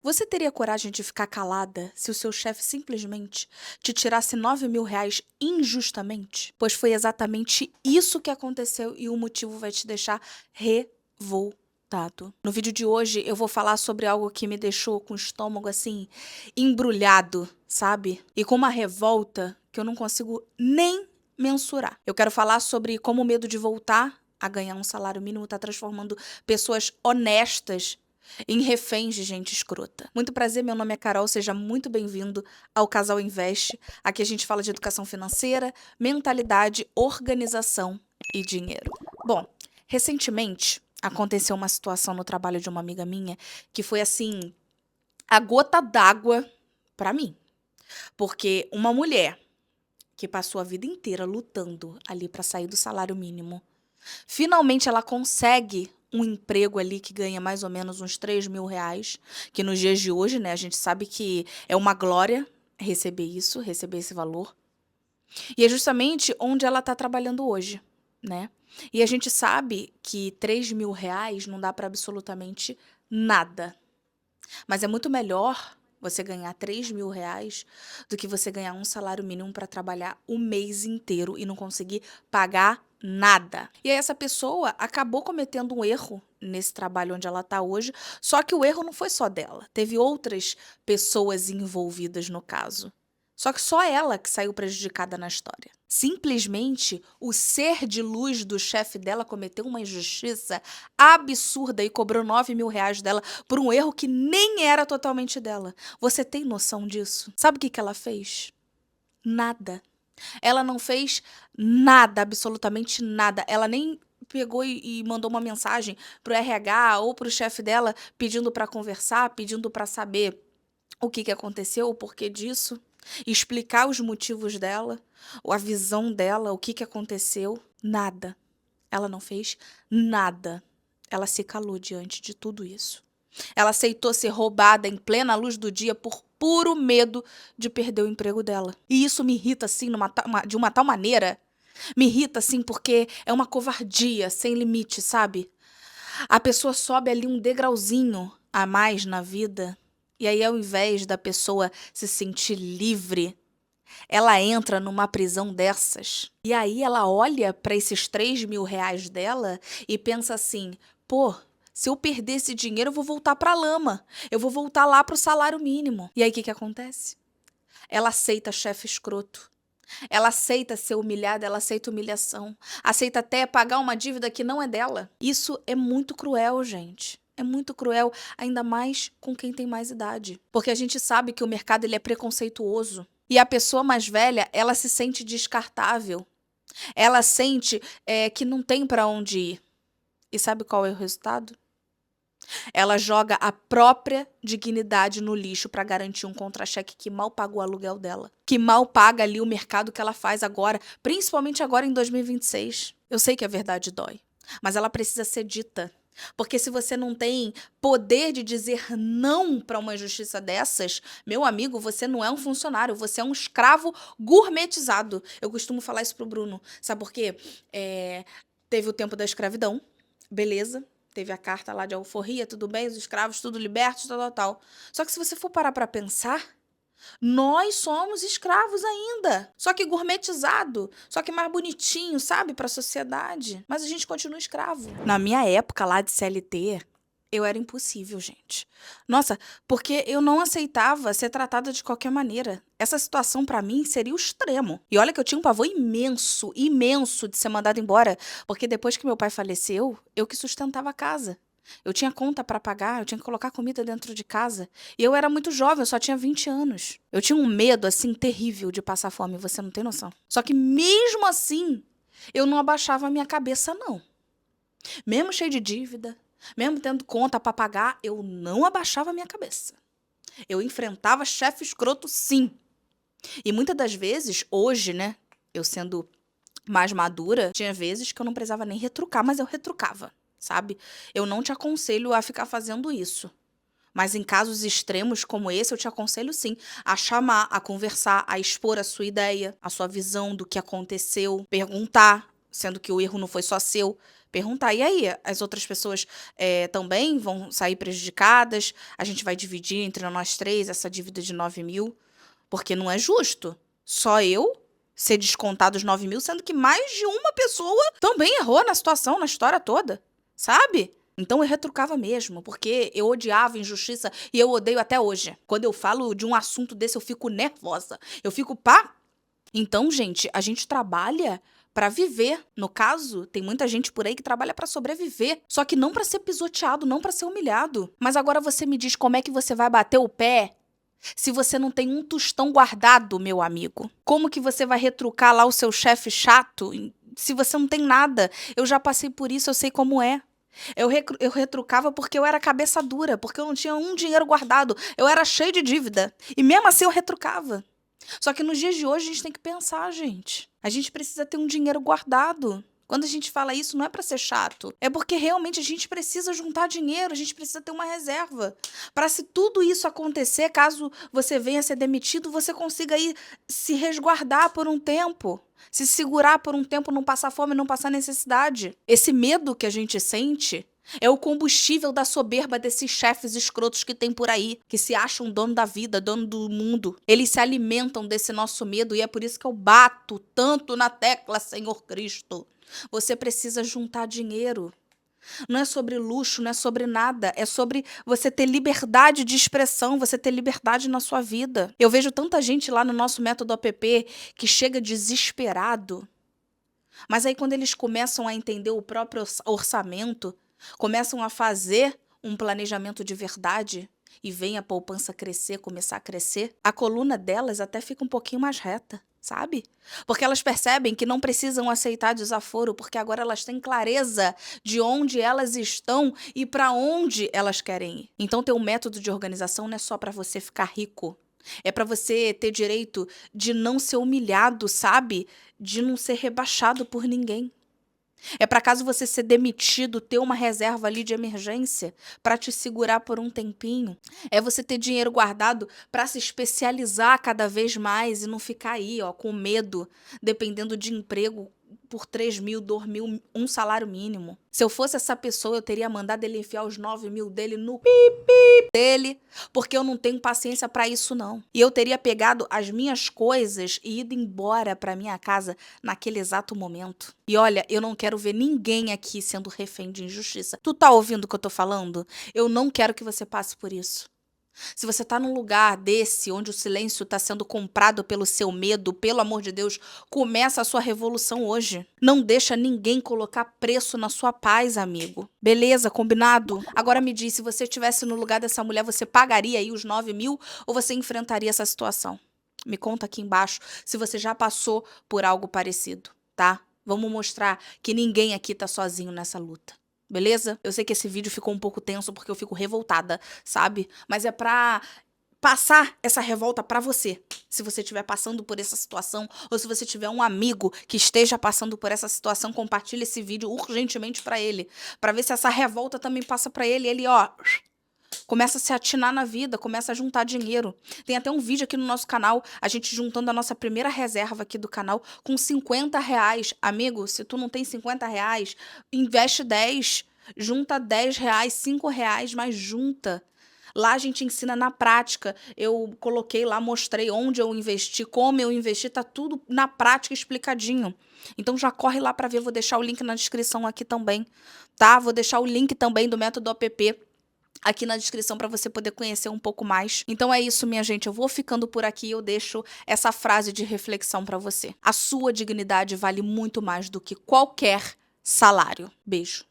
Você teria coragem de ficar calada se o seu chefe simplesmente te tirasse R$ 9.000 injustamente? Pois foi exatamente isso que aconteceu e o motivo vai te deixar revoltado. No vídeo de hoje eu vou falar sobre algo que me deixou com o estômago assim embrulhado, sabe? E com uma revolta que eu não consigo nem mensurar. Eu quero falar sobre como o medo de voltar a ganhar um salário mínimo está transformando pessoas honestas em reféns de gente escrota. Muito prazer, meu nome é Carol, seja muito bem-vindo ao Casal Invest. Aqui a gente fala de educação financeira, mentalidade, organização e dinheiro. Bom, recentemente aconteceu uma situação no trabalho de uma amiga minha que foi assim, a gota d'água pra mim. Porque uma mulher que passou a vida inteira lutando ali pra sair do salário mínimo, finalmente ela consegue um emprego ali que ganha mais ou menos uns R$ 3.000, que nos dias de hoje, né, a gente sabe que é uma glória receber isso, receber esse valor. E é justamente onde ela está trabalhando hoje, né? E a gente sabe que R$ 3.000 não dá para absolutamente nada. Mas é muito melhor você ganhar R$ 3.000 do que você ganhar um salário mínimo para trabalhar o mês inteiro e não conseguir pagar nada. E aí essa pessoa acabou cometendo um erro nesse trabalho onde ela está hoje, só que o erro não foi só dela. Teve outras pessoas envolvidas no caso. Só que só ela que saiu prejudicada na história. Simplesmente o ser de luz do chefe dela cometeu uma injustiça absurda e cobrou R$ 9.000 dela por um erro que nem era totalmente dela. Você tem noção disso? Sabe o que ela fez? Nada. Ela não fez nada, absolutamente nada. Ela nem pegou e mandou uma mensagem pro RH ou pro chefe dela pedindo para conversar, pedindo para saber o que aconteceu, o porquê disso, explicar os motivos dela, a visão dela, o que aconteceu. Nada. Ela não fez nada. Ela se calou diante de tudo isso. Ela aceitou ser roubada em plena luz do dia por puro medo de perder o emprego dela. E isso me irrita assim de uma tal maneira. Me irrita assim porque é uma covardia sem limite, sabe? A pessoa sobe ali um degrauzinho a mais na vida. E aí, ao invés da pessoa se sentir livre, ela entra numa prisão dessas. E aí ela olha para esses R$ 3.000 dela e pensa assim: pô, se eu perder esse dinheiro, eu vou voltar para a lama. Eu vou voltar lá para o salário mínimo. E aí o que acontece? Ela aceita chefe escroto. Ela aceita ser humilhada, ela aceita humilhação. Aceita até pagar uma dívida que não é dela. Isso é muito cruel, gente. É muito cruel, ainda mais com quem tem mais idade. Porque a gente sabe que o mercado ele é preconceituoso. E a pessoa mais velha, ela se sente descartável. Ela sente que não tem para onde ir. E sabe qual é o resultado? Ela joga a própria dignidade no lixo para garantir um contra-cheque que mal paga o aluguel dela. Que mal paga ali o mercado que ela faz agora, principalmente agora em 2026. Eu sei que a verdade dói, mas ela precisa ser dita. Porque se você não tem poder de dizer não para uma injustiça dessas, meu amigo, você não é um funcionário, você é um escravo gourmetizado. Eu costumo falar isso pro Bruno. Sabe por quê? Teve o tempo da escravidão, beleza. Teve a carta lá de alforria, tudo bem, os escravos tudo libertos, tal. Só que se você for parar para pensar, nós somos escravos ainda. Só que gourmetizado, só que mais bonitinho, sabe, para a sociedade. Mas a gente continua escravo. Na minha época lá de CLT, eu era impossível, gente. Nossa, porque eu não aceitava ser tratada de qualquer maneira. Essa situação pra mim seria o extremo. E olha que eu tinha um pavor imenso, imenso de ser mandada embora, porque depois que meu pai faleceu, eu que sustentava a casa. Eu tinha conta pra pagar, eu tinha que colocar comida dentro de casa. E eu era muito jovem, eu só tinha 20 anos. Eu tinha um medo, assim, terrível de passar fome, você não tem noção. Só que mesmo assim, eu não abaixava a minha cabeça, não. Mesmo cheio de dívida, mesmo tendo conta pra pagar, eu não abaixava a minha cabeça. Eu enfrentava chefe escroto, sim. E muitas das vezes, hoje, né, eu sendo mais madura, tinha vezes que eu não precisava nem retrucar, mas eu retrucava, sabe? Eu não te aconselho a ficar fazendo isso. Mas em casos extremos como esse, eu te aconselho sim a chamar, a conversar, a expor a sua ideia, a sua visão do que aconteceu, perguntar sendo que o erro não foi só seu. Perguntar, e aí, as outras pessoas também vão sair prejudicadas? A gente vai dividir entre nós três essa dívida de 9.000? Porque não é justo. Só eu ser descontado os 9.000, sendo que mais de uma pessoa também errou na situação, na história toda. Sabe? Então eu retrucava mesmo, porque eu odiava injustiça e eu odeio até hoje. Quando eu falo de um assunto desse, eu fico nervosa. Eu fico pá. Então, gente, a gente trabalha pra viver. No caso, tem muita gente por aí que trabalha pra sobreviver, só que não pra ser pisoteado, não pra ser humilhado. Mas agora você me diz como é que você vai bater o pé se você não tem um tostão guardado, meu amigo? Como que você vai retrucar lá o seu chefe chato se você não tem nada? Eu já passei por isso, eu sei como é. Eu retrucava porque eu era cabeça dura, porque eu não tinha um dinheiro guardado, eu era cheio de dívida. E mesmo assim eu retrucava. Só que nos dias de hoje a gente tem que pensar, gente. A gente precisa ter um dinheiro guardado. Quando a gente fala isso, não é pra ser chato. É porque realmente a gente precisa juntar dinheiro, a gente precisa ter uma reserva. Para se tudo isso acontecer, caso você venha a ser demitido, você consiga aí se resguardar por um tempo. Se segurar por um tempo, não passar fome, não passar necessidade. Esse medo que a gente sente é o combustível da soberba desses chefes escrotos que tem por aí, que se acham dono da vida, dono do mundo. Eles se alimentam desse nosso medo e é por isso que eu bato tanto na tecla, Senhor Cristo. Você precisa juntar dinheiro. Não é sobre luxo, não é sobre nada. É sobre você ter liberdade de expressão, você ter liberdade na sua vida. Eu vejo tanta gente lá no nosso método APP que chega desesperado. Mas aí quando eles começam a entender o próprio orçamento, começam a fazer um planejamento de verdade e vem a poupança crescer, começar a crescer, a coluna delas até fica um pouquinho mais reta, sabe? Porque elas percebem que não precisam aceitar desaforo, porque agora elas têm clareza de onde elas estão e para onde elas querem ir. Então ter um método de organização não é só para você ficar rico. É para você ter direito de não ser humilhado, sabe? De não ser rebaixado por ninguém. É para caso você ser demitido, ter uma reserva ali de emergência para te segurar por um tempinho. É você ter dinheiro guardado para se especializar cada vez mais e não ficar aí, ó, com medo, dependendo de emprego por 3.000, 2.000, um salário mínimo. Se eu fosse essa pessoa, eu teria mandado ele enfiar os 9.000 dele no dele, porque eu não tenho paciência para isso não. E eu teria pegado as minhas coisas e ido embora para minha casa naquele exato momento. E olha, eu não quero ver ninguém aqui sendo refém de injustiça. Tu tá ouvindo o que eu tô falando? Eu não quero que você passe por isso. Se você tá num lugar desse, onde o silêncio tá sendo comprado pelo seu medo, pelo amor de Deus, começa a sua revolução hoje. Não deixa ninguém colocar preço na sua paz, amigo. Beleza, combinado? Agora me diz, se você estivesse no lugar dessa mulher, você pagaria aí os 9.000 ou você enfrentaria essa situação? Me conta aqui embaixo se você já passou por algo parecido, tá? Vamos mostrar que ninguém aqui tá sozinho nessa luta. Beleza? Eu sei que esse vídeo ficou um pouco tenso porque eu fico revoltada, sabe? Mas é pra passar essa revolta pra você. Se você estiver passando por essa situação ou se você tiver um amigo que esteja passando por essa situação, compartilhe esse vídeo urgentemente pra ele, pra ver se essa revolta também passa pra ele. Ele, ó, começa a se atinar na vida, começa a juntar dinheiro. Tem até um vídeo aqui no nosso canal, a gente juntando a nossa primeira reserva aqui do canal com R$ 50. Amigo, se tu não tem R$ 50, investe 10, junta R$ 10, R$ 5, mas junta. Lá a gente ensina na prática. Eu coloquei lá, mostrei onde eu investi, como eu investi, tá tudo na prática explicadinho. Então já corre lá para ver, vou deixar o link na descrição aqui também, tá? Vou deixar o link também do método APP aqui na descrição para você poder conhecer um pouco mais. Então é isso, minha gente. Eu vou ficando por aqui e eu deixo essa frase de reflexão para você. A sua dignidade vale muito mais do que qualquer salário. Beijo.